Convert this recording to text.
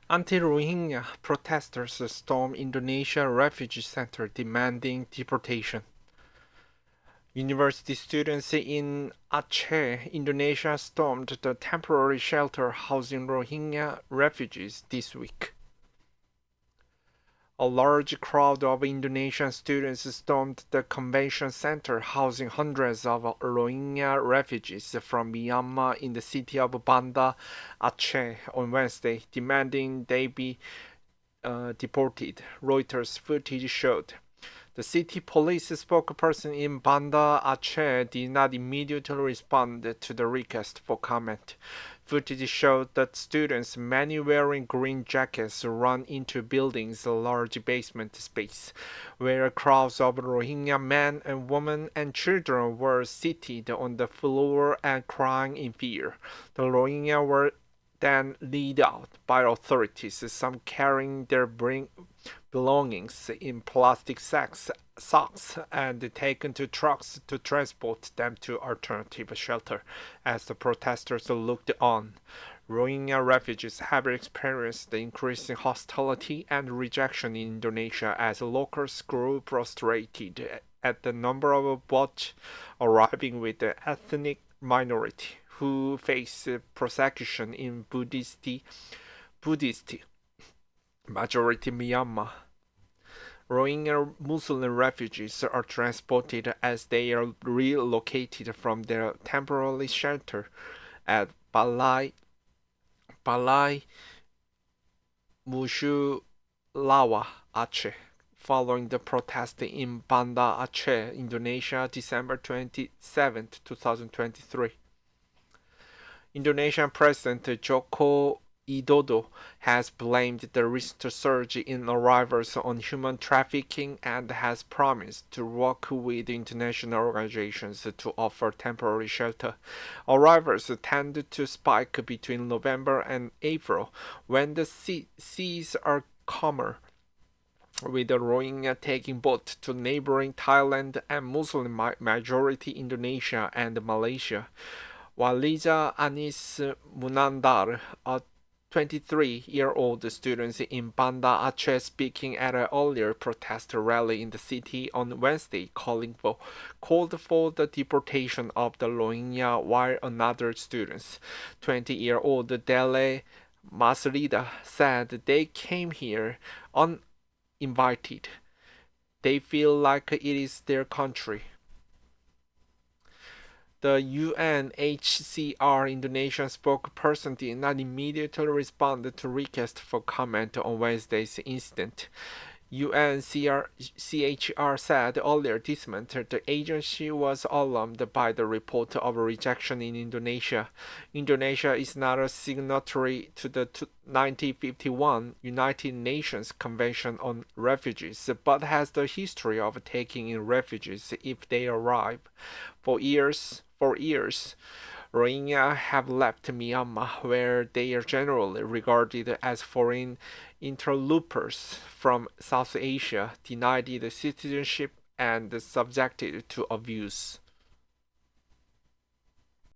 Anti-Rohingya protesters storm Indonesia refugee center demanding deportation. University students in Aceh, Indonesia stormed the temporary shelter housing Rohingya refugees this week. A large crowd of Indonesian students stormed the convention center housing hundreds of Rohingya refugees from Myanmar in the city of Banda Aceh on Wednesday, demanding they be deported, Reuters footage showed. The city police spokesperson in Banda Aceh did not immediately respond to the request for comment. Footage showed that students, many wearing green jackets, ran into building's large basement space, where crowds of Rohingya men and women and children were seated on the floor and crying in fear. The Rohingya were then led out by authorities, some carrying their belongings in plastic sacks and taken to trucks to transport them to alternative shelter as the protesters looked on. Rohingya refugees have experienced increasing hostility and rejection in Indonesia as locals grew frustrated at the number of boats arriving with the ethnic minority who face persecution in Buddhist majority Myanmar. Rohingya Muslim refugees are transported as they are relocated from their temporary shelter at Balai Mushulawa, Aceh, following the protest in Banda Aceh, Indonesia, December 27, 2023. Indonesian President Joko Widodo has blamed the recent surge in arrivals on human trafficking and has promised to work with international organizations to offer temporary shelter. Arrivals tend to spike between November and April when the seas are calmer, with the Rohingya taking boat to neighboring Thailand and Muslim majority Indonesia and Malaysia. Waliza Anis Munandar, a 23-year-old student in Banda Aceh, speaking at an earlier protest rally in the city on Wednesday, called for the deportation of the Rohingya, while another student, 20-year-old Dele Masrida, said they came here uninvited. They feel like it is their country. The UNHCR Indonesian spokesperson did not immediately respond to requests for comment on Wednesday's incident. UNHCR said earlier this month the agency was alarmed by the report of rejection in Indonesia. Indonesia is not a signatory to the 1951 United Nations Convention on Refugees, but has the history of taking in refugees if they arrive. For years, Rohingya have left Myanmar, where they are generally regarded as foreign interlopers from South Asia, denied citizenship, and subjected to abuse.